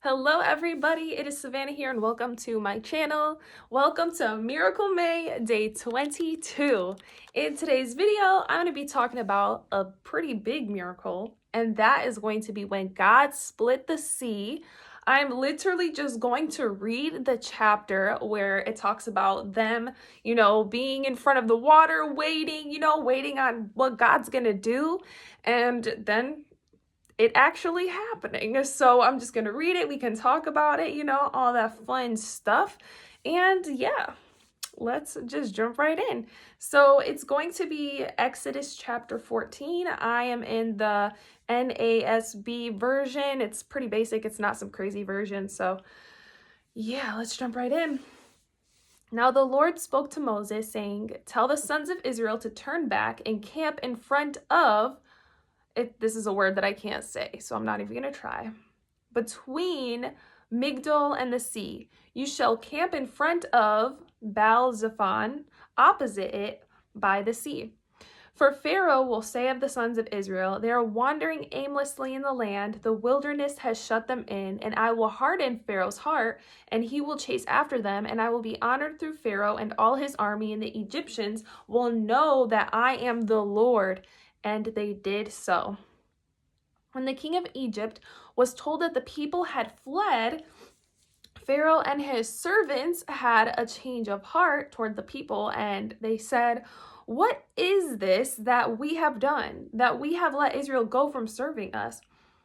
Hello everybody, it is Savannah here and welcome to my channel. Welcome to Miracle May Day 22. In today's video, I'm going to be talking about a pretty big miracle, and that is going to be when God split the sea. I'm literally just going to read the chapter where it talks about them, being in front of the water, waiting on what God's going to do, and then it actually happening. So I'm just gonna read it, we can talk about it, all that fun stuff. And yeah, let's just jump right in. So it's going to be Exodus chapter 14. I am in the NASB version. It's pretty basic, it's not some crazy version. So yeah, let's jump right in. Now the Lord spoke to Moses, saying, "Tell the sons of Israel to turn back and camp in front of," this is a word that I can't say, so I'm not even going to try, "between Migdol and the sea. You shall camp in front of Baal-zephon, opposite it, by the sea. For Pharaoh will say of the sons of Israel, they are wandering aimlessly in the land. The wilderness has shut them in, and I will harden Pharaoh's heart, and he will chase after them, and I will be honored through Pharaoh and all his army, and the Egyptians will know that I am the Lord." And they did so. When the king of Egypt was told that the people had fled, Pharaoh and his servants had a change of heart toward the people, and they said, "What is this that we have done, that we have let Israel go from serving us?"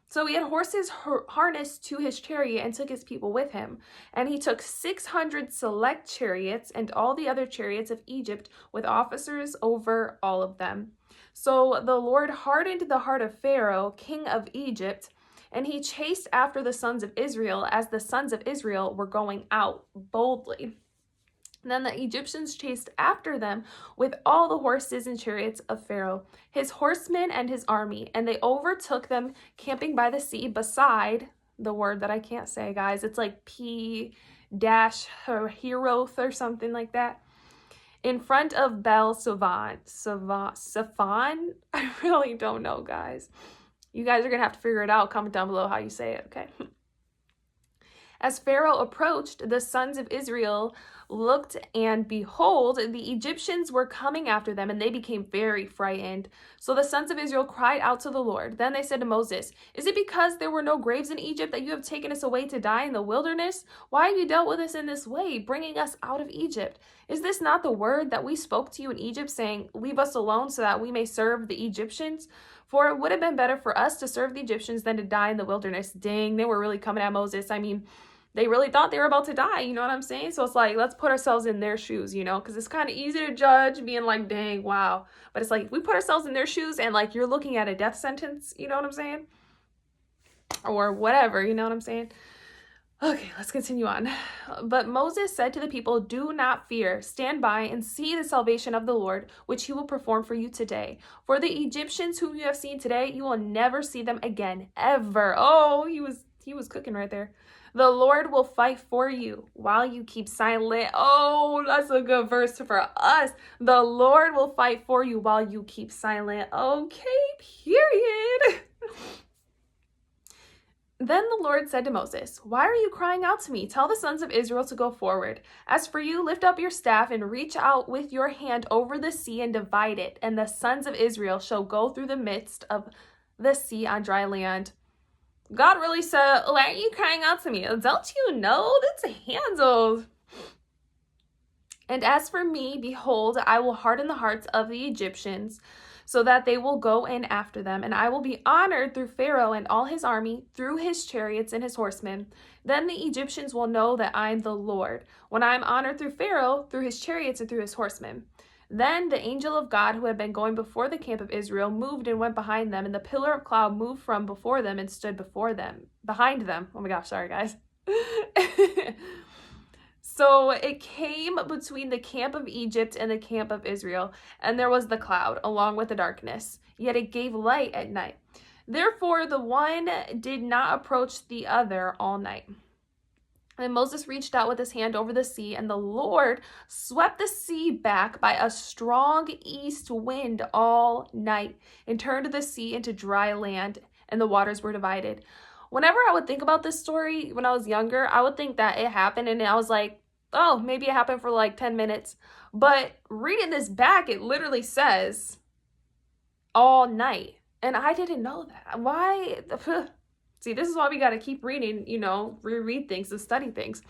So he had horses harnessed to his chariot and took his people with him. And he took 600 select chariots and all the other chariots of Egypt with officers over all of them. So the Lord hardened the heart of Pharaoh, king of Egypt, and he chased after the sons of Israel as the sons of Israel were going out boldly. Then the Egyptians chased after them with all the horses and chariots of Pharaoh, his horsemen and his army, and they overtook them camping by the sea beside the word that I can't say, guys. It's like P-Heroth or something like that. In front of Baal-zephon. Zephon? I really don't know, guys. You guys are going to have to figure it out. Comment down below how you say it, okay? As Pharaoh approached, the sons of Israel looked, and behold, the Egyptians were coming after them, and they became very frightened. So the sons of Israel cried out to the Lord. Then they said to Moses, "Is it because there were no graves in Egypt that you have taken us away to die in the wilderness? Why have you dealt with us in this way, bringing us out of Egypt? Is this not the word that we spoke to you in Egypt, saying, 'Leave us alone so that we may serve the Egyptians'? For it would have been better for us to serve the Egyptians than to die in the wilderness." Dang, they were really coming at Moses. I mean, they really thought they were about to die, you know what I'm saying? So it's like, let's put ourselves in their shoes, because it's kind of easy to judge, being like, dang, wow. But it's like, if we put ourselves in their shoes and like you're looking at a death sentence, you know what I'm saying? Or whatever, you know what I'm saying? Okay, let's continue on. But Moses said to the people, "Do not fear. Stand by and see the salvation of the Lord, which he will perform for you today. For the Egyptians whom you have seen today, you will never see them again, ever." Oh, he was cooking right there. "The Lord will fight for you while you keep silent." Oh, that's a good verse for us. The Lord will fight for you while you keep silent. Okay, period. Then the Lord said to Moses, "Why are you crying out to me? Tell the sons of Israel to go forward. As for you, lift up your staff and reach out with your hand over the sea and divide it, and the sons of Israel shall go through the midst of the sea on dry land." God really said, "Why are you crying out to me? Don't you know that's handled?" "And as for me, behold, I will harden the hearts of the Egyptians, so that they will go in after them, and I will be honored through Pharaoh and all his army, through his chariots and his horsemen. Then the Egyptians will know that I am the Lord, when I am honored through Pharaoh, through his chariots and through his horsemen." Then the angel of God, who had been going before the camp of Israel, moved and went behind them, and the pillar of cloud moved from before them and stood behind them. Oh my gosh, sorry guys. So it came between the camp of Egypt and the camp of Israel, and there was the cloud, along with the darkness, yet it gave light at night. Therefore the one did not approach the other all night. And Moses reached out with his hand over the sea, and the Lord swept the sea back by a strong east wind all night, and turned the sea into dry land, and the waters were divided. Whenever I would think about this story when I was younger, I would think that it happened and I was like, oh, maybe it happened for like 10 minutes. But reading this back, it literally says all night. And I didn't know that. Why? See, this is why we got to keep reading, reread things and study things.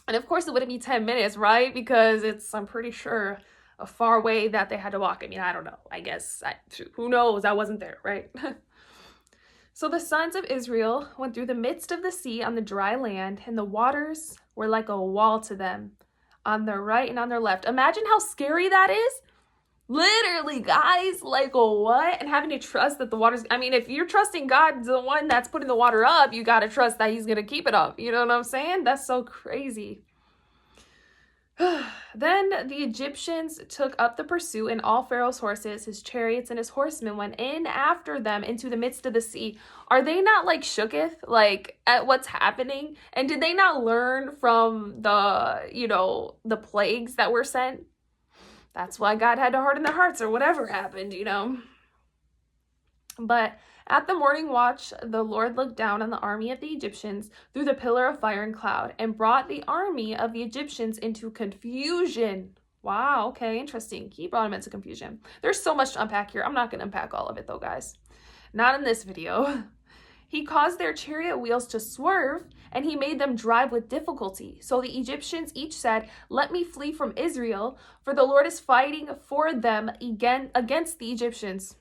And of course, it wouldn't be 10 minutes, right? Because I'm pretty sure, a far way that they had to walk. I mean, I don't know. I guess, who knows? I wasn't there, right? So the sons of Israel went through the midst of the sea on the dry land, and the waters were like a wall to them on their right and on their left. Imagine how scary that is. Literally, guys, like what? And having to trust that the water's, I mean, if you're trusting God, the one that's putting the water up, you got to trust that he's going to keep it up. You know what I'm saying? That's so crazy. Then the Egyptians took up the pursuit, and all Pharaoh's horses, his chariots, and his horsemen went in after them into the midst of the sea. Are they not like shooketh, like at what's happening? And did they not learn from the plagues that were sent? That's why God had to harden their hearts or whatever happened, But at the morning watch, the Lord looked down on the army of the Egyptians through the pillar of fire and cloud and brought the army of the Egyptians into confusion. Wow, okay, interesting. He brought them into confusion. There's so much to unpack here. I'm not going to unpack all of it though, guys. Not in this video. He caused their chariot wheels to swerve, and he made them drive with difficulty. So the Egyptians each said, "Let me flee from Israel, for the Lord is fighting for them again against the Egyptians."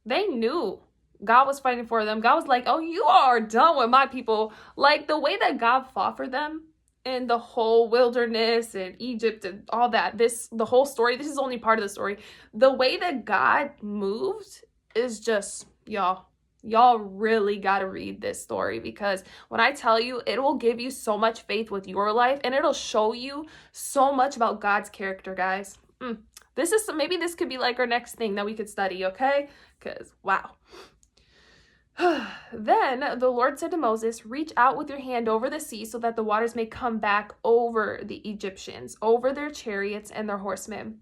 They knew God was fighting for them. God was like, oh, you are done with my people. Like the way that God fought for them in the whole wilderness and Egypt and all that, the whole story, this is only part of the story. The way that God moved is just, y'all really got to read this story, because when I tell you, it will give you so much faith with your life, and it'll show you so much about God's character, guys. Maybe this could be like our next thing that we could study, okay? Because, wow. Then the Lord said to Moses, "Reach out with your hand over the sea so that the waters may come back over the Egyptians, over their chariots and their horsemen."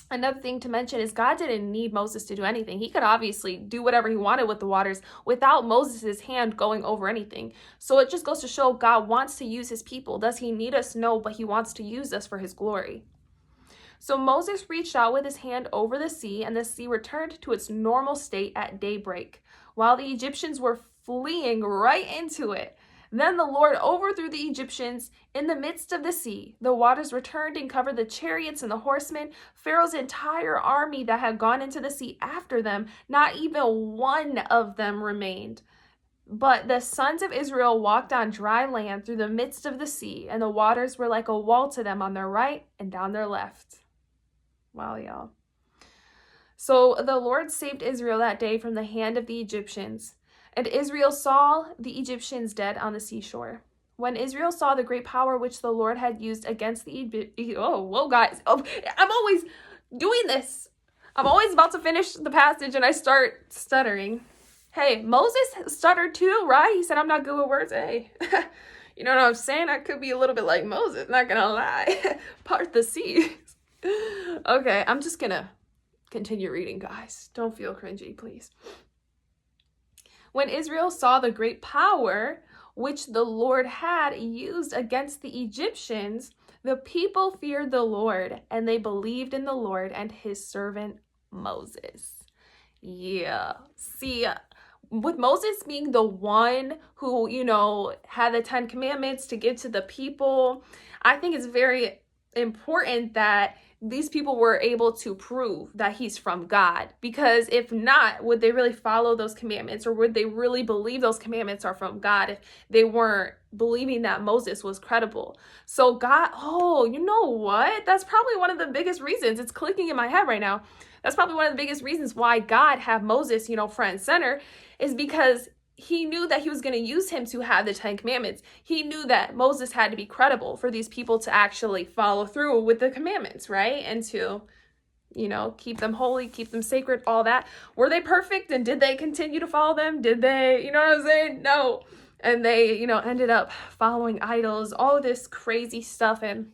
Another thing to mention is God didn't need Moses to do anything. He could obviously do whatever he wanted with the waters without Moses' hand going over anything. So it just goes to show God wants to use his people. Does he need us? No, but he wants to use us for his glory. So Moses reached out with his hand over the sea, and the sea returned to its normal state at daybreak, while the Egyptians were fleeing right into it. Then the Lord overthrew the Egyptians in the midst of the sea. The waters returned and covered the chariots and the horsemen, Pharaoh's entire army that had gone into the sea after them. Not even one of them remained. But the sons of Israel walked on dry land through the midst of the sea, and the waters were like a wall to them on their right and down their left. Wow, y'all. So the Lord saved Israel that day from the hand of the Egyptians. And Israel saw the Egyptians dead on the seashore. When Israel saw the great power which the Lord had used against the guys. Oh, I'm always doing this. I'm always about to finish the passage and I start stuttering. Hey, Moses stuttered too, right? He said, I'm not good with words. Hey, you know what I'm saying? I could be a little bit like Moses, not gonna lie. Part the sea. Okay, I'm just gonna continue reading, guys. Don't feel cringy, please. When Israel saw the great power which the Lord had used against the Egyptians, the people feared the Lord, and they believed in the Lord and his servant Moses. Yeah. See, with Moses being the one who, had the 10 Commandments to give to the people, I think it's very important that these people were able to prove that he's from God, because if not, would they really follow those commandments, or would they really believe those commandments are from God if they weren't believing that Moses was credible? So God, you know what? That's probably one of the biggest reasons. It's clicking in my head right now. That's probably one of the biggest reasons why God had Moses, front and center, is because he knew that he was going to use him to have the 10 Commandments. He knew that Moses had to be credible for these people to actually follow through with the commandments, right? And to, keep them holy, keep them sacred, all that. Were they perfect? And did they continue to follow them? Did they, you know what I'm saying? No. And they, ended up following idols, all of this crazy stuff. And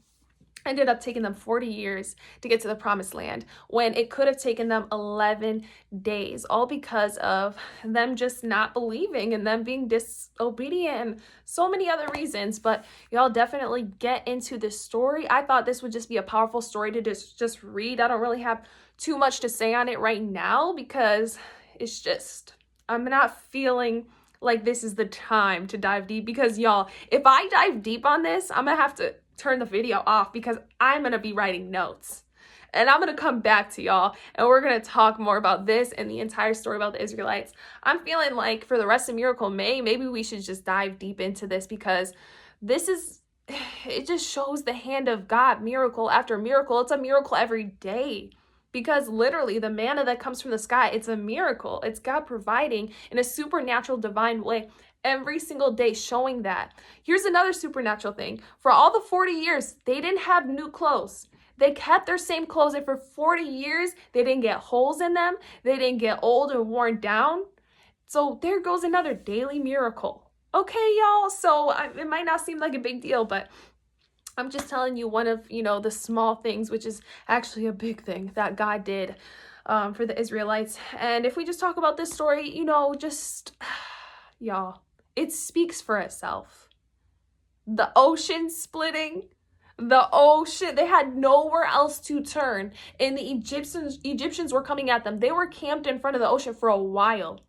ended up taking them 40 years to get to the promised land when it could have taken them 11 days, all because of them just not believing and them being disobedient and so many other reasons. But y'all definitely get into this story. I thought this would just be a powerful story to just read. I don't really have too much to say on it right now because it's just, I'm not feeling like this is the time to dive deep, because y'all, if I dive deep on this, I'm gonna have to turn the video off because I'm gonna be writing notes and I'm gonna come back to y'all and we're gonna talk more about this and the entire story about the Israelites. I'm feeling like for the rest of Miracle May, maybe we should just dive deep into this, because this is, it just shows the hand of God, miracle after miracle. It's a miracle every day, because literally the manna that comes from the sky, it's a miracle. It's God providing in a supernatural, divine way every single day, showing that. Here's another supernatural thing. For all the 40 years, they didn't have new clothes. They kept their same clothes, and for 40 years, they didn't get holes in them. They didn't get old and worn down. So there goes another daily miracle. Okay, y'all? So it might not seem like a big deal, but I'm just telling you one of, the small things, which is actually a big thing that God did for the Israelites. And if we just talk about this story, y'all, it speaks for itself. The ocean splitting, they had nowhere else to turn. And the Egyptians were coming at them. They were camped in front of the ocean for a while.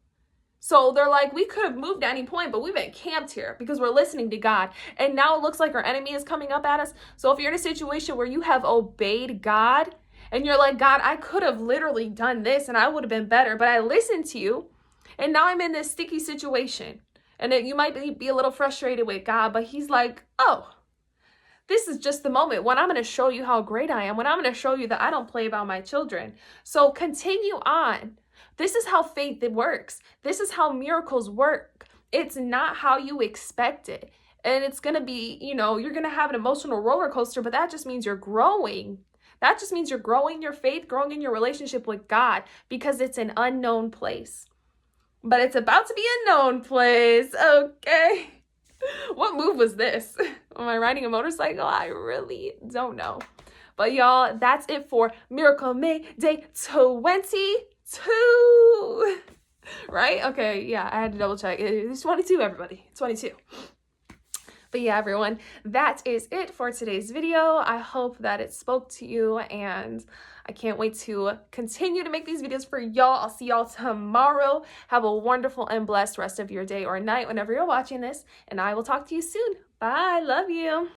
So they're like, we could have moved at any point, but we've been camped here because we're listening to God. And now it looks like our enemy is coming up at us. So if you're in a situation where you have obeyed God and you're like, God, I could have literally done this and I would have been better, but I listened to you. And now I'm in this sticky situation. And you might be a little frustrated with God, but he's like, oh, this is just the moment when I'm going to show you how great I am, when I'm going to show you that I don't play about my children. So continue on. This is how faith works. This is how miracles work. It's not how you expect it. And it's going to be, you're going to have an emotional roller coaster, but that just means you're growing. That just means you're growing your faith, growing in your relationship with God, because it's an unknown place. But it's about to be a known place, okay? What move was this? Am I riding a motorcycle? I really don't know. But y'all, that's it for Miracle May Day 22. Right? Okay, yeah, I had to double check. It's 22, everybody. 22. But yeah, everyone, that is it for today's video. I hope that it spoke to you, and I can't wait to continue to make these videos for y'all. I'll see y'all tomorrow. Have a wonderful and blessed rest of your day or night whenever you're watching this, and I will talk to you soon. Bye. Love you.